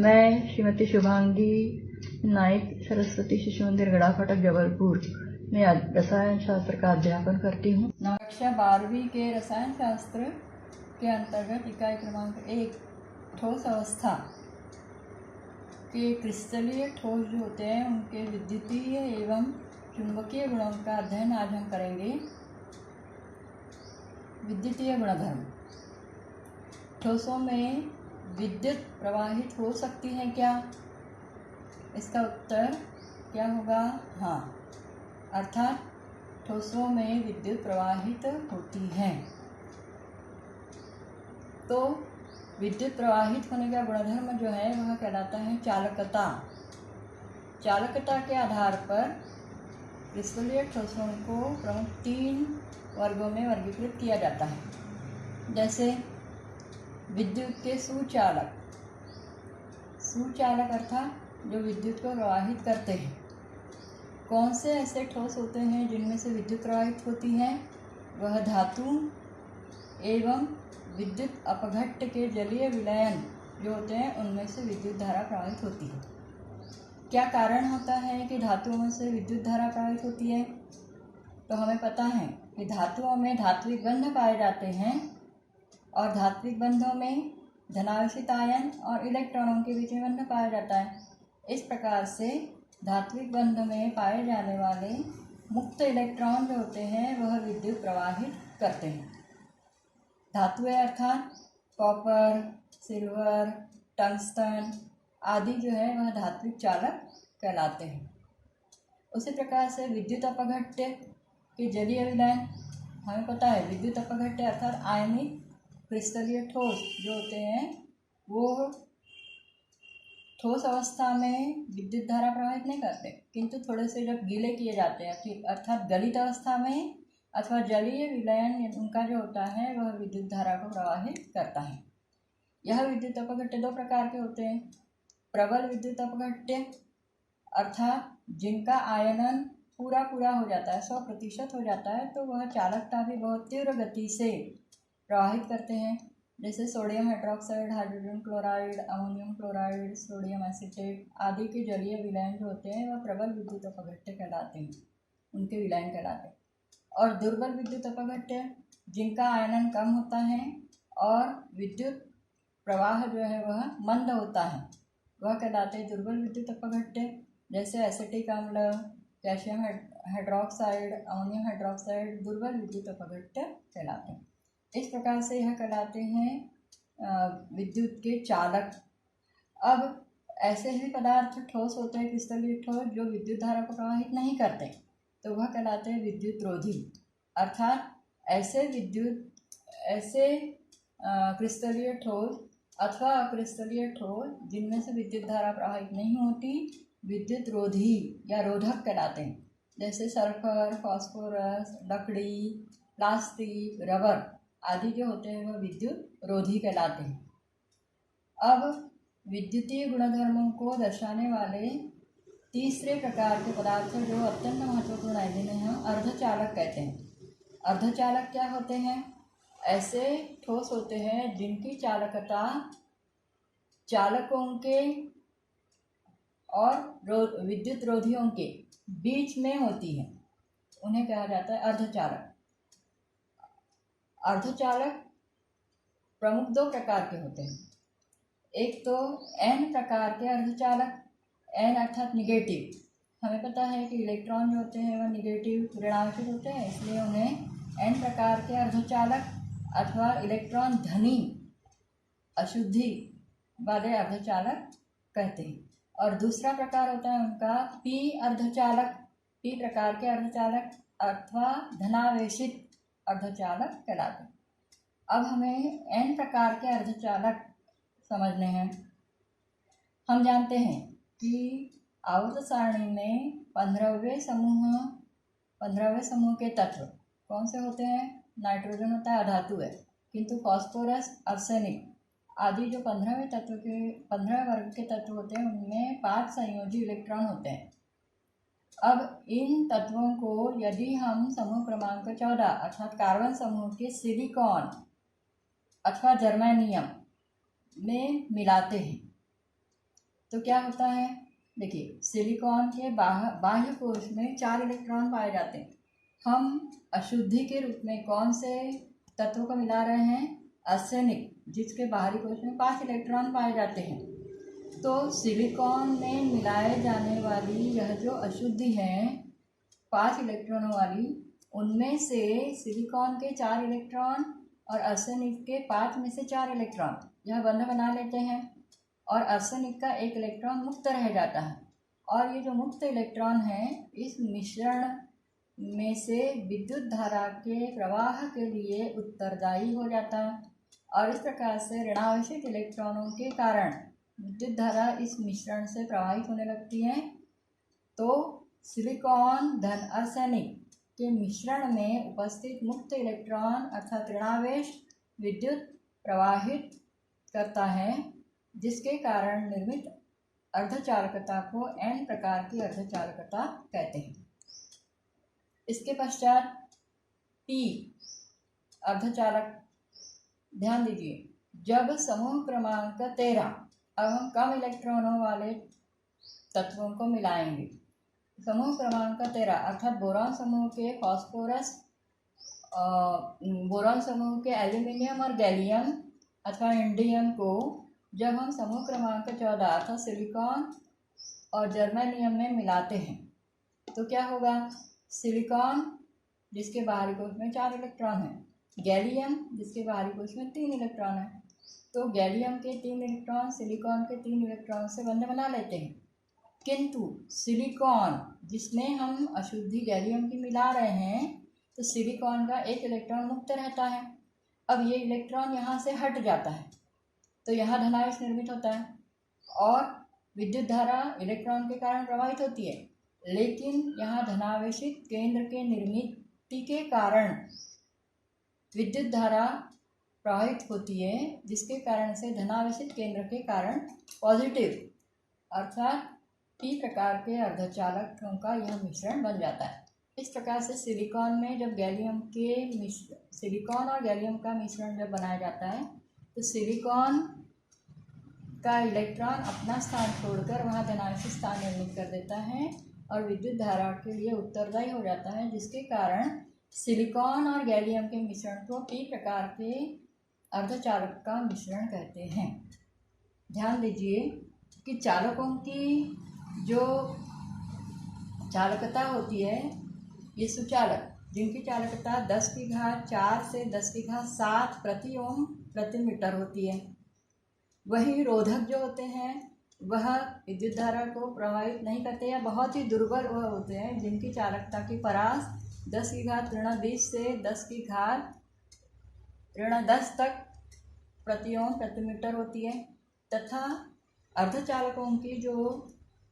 मैं श्रीमती शुभांगी नाइक सरस्वती शिशु मंदिर गड़ा फाटक जबलपुर में रसायन शास्त्र का अध्यापन करती हूँ। कक्षा 12वीं के रसायन शास्त्र के अंतर्गत इकाई क्रमांक 1 ठोस अवस्था के क्रिस्टलीय ठोस जो होते हैं उनके विद्युतीय एवं चुंबकीय गुणों का अध्ययन आज हम करेंगे। विद्युतीय गुणधर्म। ठोसों में विद्युत प्रवाहित हो सकती है क्या? इसका उत्तर क्या होगा? हाँ, अर्थात ठोसों में विद्युत प्रवाहित होती है। तो विद्युत प्रवाहित होने का गुणधर्म जो है वह कहलाता है चालकता। चालकता के आधार पर क्रिस्टलीय ठोसों को प्रमुख 3 वर्गों में वर्गीकृत किया जाता है। जैसे विद्युत के सुचालक। सुचालक अर्थात जो विद्युत को प्रवाहित करते हैं। कौन से ऐसे ठोस होते हैं जिनमें से विद्युत प्रवाहित होती है? वह धातु एवं विद्युत अपघट्ट के जलीय विलयन जो होते हैं उनमें से विद्युत धारा प्रवाहित होती है। क्या कारण होता है कि धातुओं में से विद्युत धारा प्रवाहित होती है? तो हमें पता है कि धातुओं में धात्विक बंध पाए जाते हैं और धात्विक बंधों में धनावेशित आयन और इलेक्ट्रॉनों के बीच में बंध पाया जाता है। इस प्रकार से धात्विक बंध में पाए जाने वाले मुक्त इलेक्ट्रॉन जो होते हैं वह विद्युत प्रवाहित करते हैं। धातुएं अर्थात कॉपर, सिल्वर, टंगस्टन आदि जो है वह धात्विक चालक कहलाते हैं। उसी प्रकार से विद्युत अपघट्ट के जलीय विलयन। हमें पता है विद्युत अपघट्ट अर्थात आयनिक क्रिस्टलीय ठोस जो होते हैं वो ठोस अवस्था में विद्युत धारा प्रवाहित नहीं करते, किंतु थोड़े से जब गीले किए जाते हैं अर्थात गलित अवस्था में अथवा जलीय विलयन उनका जो होता है वह विद्युत धारा को प्रवाहित करता है। यह विद्युत अपघट्ट 2 प्रकार के होते हैं। प्रबल विद्युत अपघट्ट अर्थात जिनका आयनन पूरा हो जाता है, 100% हो जाता है, तो वह चालकता भी बहुत तीव्र गति से प्रवाहित करते हैं। जैसे sodium hydroxide, hydrogen chloride, ammonium chloride, sodium acetate आदि के जलीय विलयन जो होते हैं वह प्रबल विद्युत अपघट्ट कहलाते हैं, उनके विलयन कहलाते हैं। और दुर्बल विद्युत अपघट्ट जिनका आयनन कम होता है और विद्युत प्रवाह जो है वह मंद होता है, वह कहलाते हैं दुर्बल विद्युत अपघट्ट। जैसे एसिटिक अम्ल, कैल्शियम हाइड्रोक्साइड, अमोनियम हाइड्रोक्साइड दुर्बल विद्युत अपघट्ट कहलाते हैं। इस प्रकार से यह कहलाते हैं विद्युत के चालक। अब ऐसे ही पदार्थ ठोस होते हैं क्रिस्टलीय ठोस जो विद्युत धारा को प्रवाहित नहीं करते, तो वह कहलाते हैं विद्युत रोधी। अर्थात ऐसे क्रिस्टलीय ठोस अथवा अक्रिस्टलीय ठोस जिनमें से विद्युत धारा प्रवाहित नहीं होती विद्युत रोधी या रोधक कहलाते हैं। जैसे सल्फर, फास्फोरस, लकड़ी, प्लास्टिक, रबर आदि जो होते हैं वह विद्युत रोधी कहलाते हैं। अब विद्युतीय गुणधर्मों को दर्शाने वाले तीसरे प्रकार के पदार्थ जो अत्यंत महत्वपूर्ण है जिन्हें हम अर्धचालक कहते हैं। अर्धचालक क्या होते हैं? ऐसे ठोस होते हैं जिनकी चालकता चालकों के और विद्युत रोधियों के बीच में होती है, उन्हें कहा जाता है अर्धचालक। अर्धचालक प्रमुख 2 प्रकार के होते हैं। एक तो N प्रकार के अर्धचालक, N अर्थात निगेटिव। हमें पता है कि इलेक्ट्रॉन जो होते हैं वह निगेटिव ऋणावेशित होते हैं, इसलिए उन्हें N प्रकार के अर्धचालक अथवा इलेक्ट्रॉन धनी अशुद्धि वाले अर्धचालक कहते हैं। और दूसरा प्रकार होता है उनका P अर्धचालक, P प्रकार के अर्धचालक अथवा धनावेशित अर्धचालक कहलाते हैं। अब हमें N प्रकार के अर्धचालक समझने हैं। हम जानते हैं कि आवर्त सारणी में 15वें समूह के तत्व कौन से होते हैं? नाइट्रोजन होता है, अधातु है, किंतु फास्फोरस, आर्सेनिक आदि जो 15 वर्ग के तत्व होते हैं उनमें 5 संयोजी इलेक्ट्रॉन होते हैं। अब इन तत्वों को यदि हम समूह क्रमांक 14 अर्थात कार्बन समूह के सिलिकॉन अथवा जर्मेनियम में मिलाते हैं तो क्या होता है, देखिए सिलिकॉन के बाह्य कोश में 4 इलेक्ट्रॉन पाए जाते हैं। हम अशुद्धि के रूप में कौन से तत्व को मिला रहे हैं, आर्सेनिक, जिसके बाहरी कोश में 5 इलेक्ट्रॉन पाए जाते हैं। तो सिलिकॉन में मिलाए जाने वाली यह जो अशुद्धि है 5 इलेक्ट्रॉनों वाली, उनमें से सिलिकॉन के 4 इलेक्ट्रॉन और आर्सेनिक के 5 में से 4 इलेक्ट्रॉन यह बंध बना लेते हैं और आर्सेनिक का 1 इलेक्ट्रॉन मुक्त रह जाता है। और ये जो मुक्त इलेक्ट्रॉन है इस मिश्रण में से विद्युत धारा के प्रवाह के लिए उत्तरदायी हो जाता है और इस प्रकार से ऋणावेशित इलेक्ट्रॉनों के कारण विद्युत धारा इस मिश्रण से प्रवाहित होने लगती है। तो सिलिकॉन धन आर्सेनिक के मिश्रण में उपस्थित मुक्त इलेक्ट्रॉन अर्थात ऋणावेश विद्युत प्रवाहित करता है, जिसके कारण निर्मित अर्धचालकता को N प्रकार की अर्धचालकता कहते हैं। इसके पश्चात P अर्धचालक, ध्यान दीजिए, जब समूह क्रमांक 13, अब हम कम इलेक्ट्रॉनों वाले तत्वों को मिलाएंगे। समूह क्रमांक 13 अर्थात बोरॉन समूह के फॉस्फोरस, बोरॉन समूह के एल्यूमिनियम और गैलियम अथवा इंडियम को जब हम समूह क्रमांक 14 अर्थात सिलिकॉन और जर्मेनियम में मिलाते हैं तो क्या होगा, सिलिकॉन जिसके बाहरी कोश में 4 इलेक्ट्रॉन है, गैलियम जिसके बाहरी कोश में 3 इलेक्ट्रॉन है, तो गैलियम के 3 इलेक्ट्रॉन सिलिकॉन के 3 इलेक्ट्रॉन से बंध बना लेते हैं। किंतु सिलिकॉन जिसमें हम अशुद्धि गैलियम की मिला रहे हैं तो सिलिकॉन का 1 इलेक्ट्रॉन मुक्त रहता है। अब ये इलेक्ट्रॉन यहाँ से हट जाता है तो यहाँ धनावेश निर्मित होता है और विद्युत धारा इलेक्ट्रॉन के कारण प्रवाहित होती है, लेकिन यहाँ धनावेशित केंद्र के निर्मित के कारण विद्युत धारा प्रवाहित होती है, जिसके कारण से धनावेशित केंद्र के कारण पॉजिटिव अर्थात P प्रकार के अर्धचालकों का यह मिश्रण बन जाता है। इस प्रकार से सिलिकॉन में जब सिलिकॉन और गैलियम का मिश्रण जब बनाया जाता है तो सिलिकॉन का इलेक्ट्रॉन अपना स्थान छोड़कर वहाँ धनावेशित स्थान निर्मित कर देता है और विद्युत धारा के लिए उत्तरदायी हो जाता है, जिसके कारण सिलिकॉन और गैलियम के मिश्रण को P प्रकार के अर्धचालक का मिश्रण कहते हैं। ध्यान दीजिए कि चालकों की जो चालकता होती है, ये सुचालक जिनकी चालकता 10⁴ से 10⁷ प्रति ओम प्रति मीटर होती है, वही रोधक जो होते हैं वह विद्युत धारा को प्रभावित नहीं करते या बहुत ही दुर्बल वह होते हैं जिनकी चालकता की परास 10⁻⁻20 से 10⁻⁻10 तक प्रति ओम प्रति मीटर होती है, तथा अर्धचालकों की जो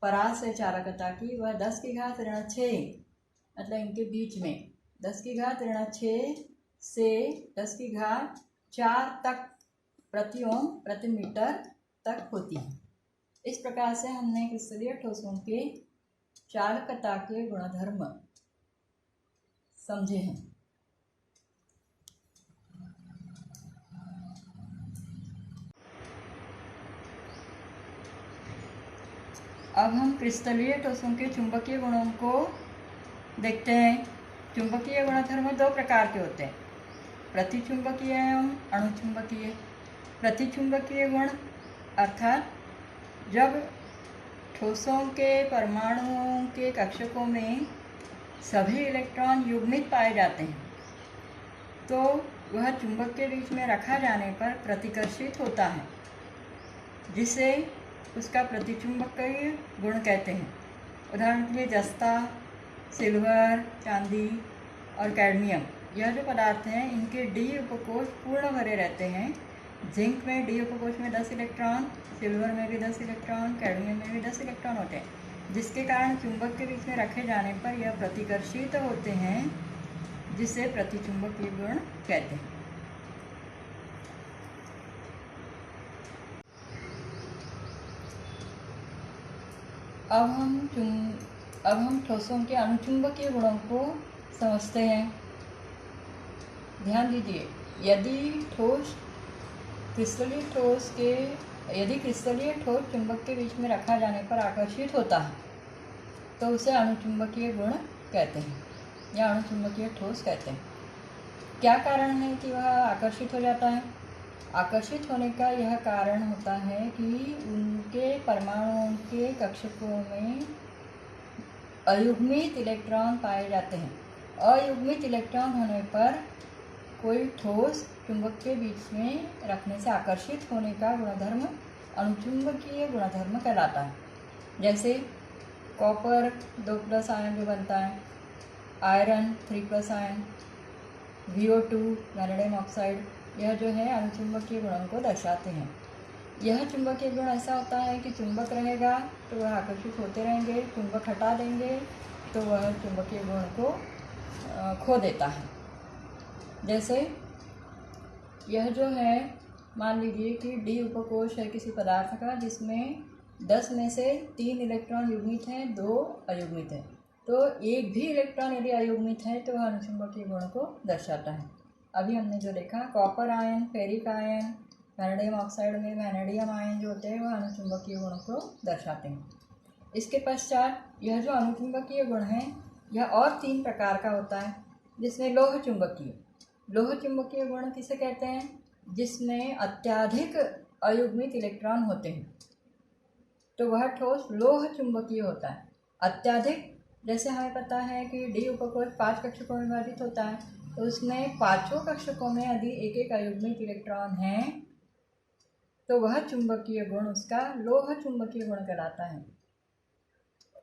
परास है चालकता की वह 10⁻⁶ मतलब इनके बीच में 10⁻⁶ से 10⁻⁴ तक प्रति ओम प्रति मीटर तक होती है। इस प्रकार से हमने क्रिस्टलीय ठोसों के चालकता के गुणधर्म समझे हैं। अब हम क्रिस्टलीय ठोसों के चुंबकीय गुणों को देखते हैं। चुंबकीय गुणधर्म 2 प्रकार के होते हैं, प्रतिचुंबकीय एवं अणुचुंबकीय। प्रतिचुंबकीय गुण अर्थात जब ठोसों के परमाणुओं के कक्षकों में सभी इलेक्ट्रॉन युग्मित पाए जाते हैं तो वह चुंबक के बीच में रखा जाने पर प्रतिकर्षित होता है, जिसे उसका प्रतिचुंबकीय गुण कहते हैं। उदाहरण के लिए जस्ता, सिल्वर, चांदी और कैडमियम, यह जो पदार्थ हैं इनके डी उपकोष पूर्ण भरे रहते हैं। जिंक में डी उपकोष में 10 इलेक्ट्रॉन, सिल्वर में भी 10 इलेक्ट्रॉन, कैडमियम में भी 10 इलेक्ट्रॉन होते हैं, जिसके कारण चुंबक के बीच में रखे जाने पर यह प्रतिकर्षित होते हैं, जिसे प्रतिचुंबकीय गुण कहते हैं। अब हम ठोसों के अनुचुंबकीय गुणों को समझते हैं। ध्यान दीजिए, यदि ठोस क्रिस्टलीय ठोस के यदि क्रिस्टलीय ठोस चुंबक के बीच में रखा जाने पर आकर्षित होता है तो उसे अणुचुंबकीय गुण कहते हैं या अणुचुंबकीय ठोस कहते हैं। क्या कारण है कि वह आकर्षित हो जाता है? आकर्षित होने का यह कारण होता है कि उनके परमाणुओं के कक्षकों में अयुग्मित इलेक्ट्रॉन पाए जाते हैं। अयुग्मित इलेक्ट्रॉन होने पर कोई ठोस चुंबक के बीच में रखने से आकर्षित होने का गुणधर्म अणुचुंबकीय गुणधर्म कहलाता है। जैसे कॉपर 2+ आयन जो बनता है, iron 3+ ion, VO2 vanadium oxide, यह जो है अणुचुंबकीय गुणों को दर्शाते हैं। यह चुंबकीय गुण ऐसा होता है कि चुंबक रहेगा तो वह आकर्षित होते रहेंगे, चुंबक हटा देंगे तो वह चुंबकीय गुण को खो देता है। जैसे यह जो है, मान लीजिए कि D उपकोष है किसी पदार्थ का जिसमें 10 में से 3 इलेक्ट्रॉन युग्मित हैं, 2 अयुग्मित हैं, तो एक भी इलेक्ट्रॉन यदि अयुग्मित है तो वह अणुचुंबकीय गुण को दर्शाता है। अभी हमने जो देखा, copper ion, ferric ion, vanadium oxide में वैनेडियम आयन जो होते हैं वह अणुचुंबकीय गुण को दर्शाते हैं। इसके पश्चात यह जो अणुचुंबकीय गुण है यह और 3 प्रकार का होता है, जिसमें लोह चुंबकीय गुण किसे कहते हैं? जिसमें अत्यधिक अयुग्मित इलेक्ट्रॉन होते हैं तो वह ठोस लोह चुंबकीय होता है। अत्यधिक, जैसे हमें पता है कि D उपकोष 5 कक्षकों में विभाजित होता है, तो उसमें 5 कक्षकों में यदि एक अयुग्मित इलेक्ट्रॉन है तो वह चुंबकीय गुण उसका लोह चुंबकीय गुण कहलाता है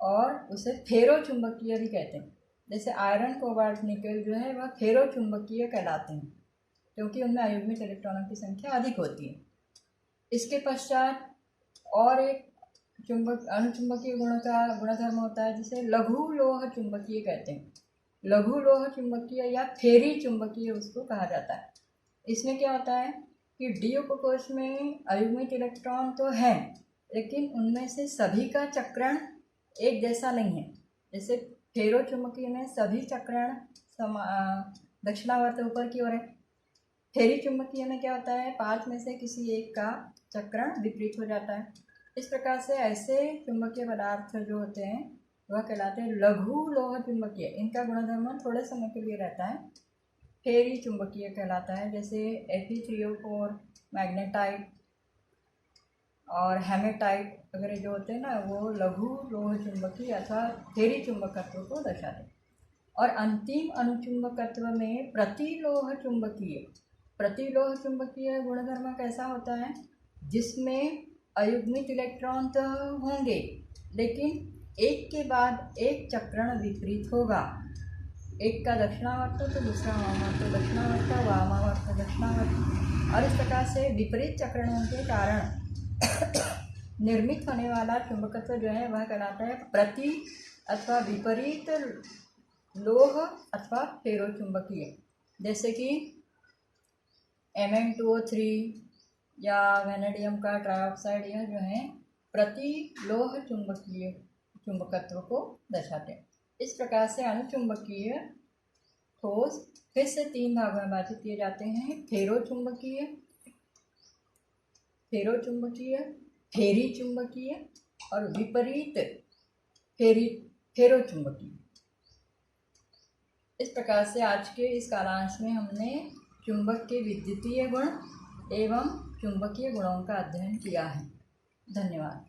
और उसे फेरो चुंबकीय भी कहते हैं। जैसे आयरन, कोबाल्ट, निकेल जो है वह फेरो चुंबकीय कहलाते हैं क्योंकि उनमें अयुग्मित इलेक्ट्रॉनों की संख्या अधिक होती है। इसके पश्चात और एक अणुचुंबकीय गुण का गुणधर्म होता है जिसे लघु लोह चुंबकीय कहते हैं। लघु लोह चुंबकीय या फेरी चुंबकीय उसको कहा जाता है। इसमें क्या होता है कि D उपकोष में अयुग्मित इलेक्ट्रॉन तो है लेकिन उनमें से सभी का चक्रण एक जैसा नहीं है। जैसे फेरो चुंबकीय में सभी चक्रण दक्षिणावर्त ऊपर की ओर है। फेरी चुंबकीय में क्या होता है, 5 में से किसी एक का चक्रण विपरीत हो जाता है। इस प्रकार से ऐसे चुंबकीय पदार्थ जो होते हैं वह कहलाते हैं लघु लोह चुंबकीय। इनका गुणधर्म थोड़े समय के लिए रहता है, फेरी चुंबकीय कहलाता है। जैसे Fe3O4, मैग्नेटाइट और हेमेटाइट वगैरह जो होते हैं ना, वो लघु लोह चुंबकीय अथवा फेरी चुंबकत्व को दर्शाते हैं। और अंतिम अणुचुंबकत्व में प्रतिलोह चुंबकीय गुणधर्म कैसा होता है, जिसमें अयुग्मित इलेक्ट्रॉन तो होंगे लेकिन एक के बाद एक चक्रण विपरीत होगा। एक का दक्षिणावर्त तो दूसरा वामावर्त, दक्षिणावर्त वामावर्त, दक्षिणावर्त, और इस प्रकार से विपरीत चक्रणों के कारण निर्मित होने वाला चुंबकत्व जो है वह कहलाता है प्रति अथवा विपरीत लोह अथवा फेरो चुंबकीय। जैसे कि Mn2O3 या वैनेडियम का ट्राइऑक्साइड, यह जो है प्रति लोह चुंबकत्व को दर्शाते हैं। इस प्रकार से अणुचुंबकीय ठोस फिर से 3 भागों में विभाजित किए जाते हैं: फेरो चुंबकीय, फेरी चुंबकीय और विपरीत फेरो चुंबकीय। इस प्रकार से आज के इस कालांश में हमने चुंबक के विद्युतीय गुण एवं चुंबकीय गुणों का अध्ययन किया है। धन्यवाद।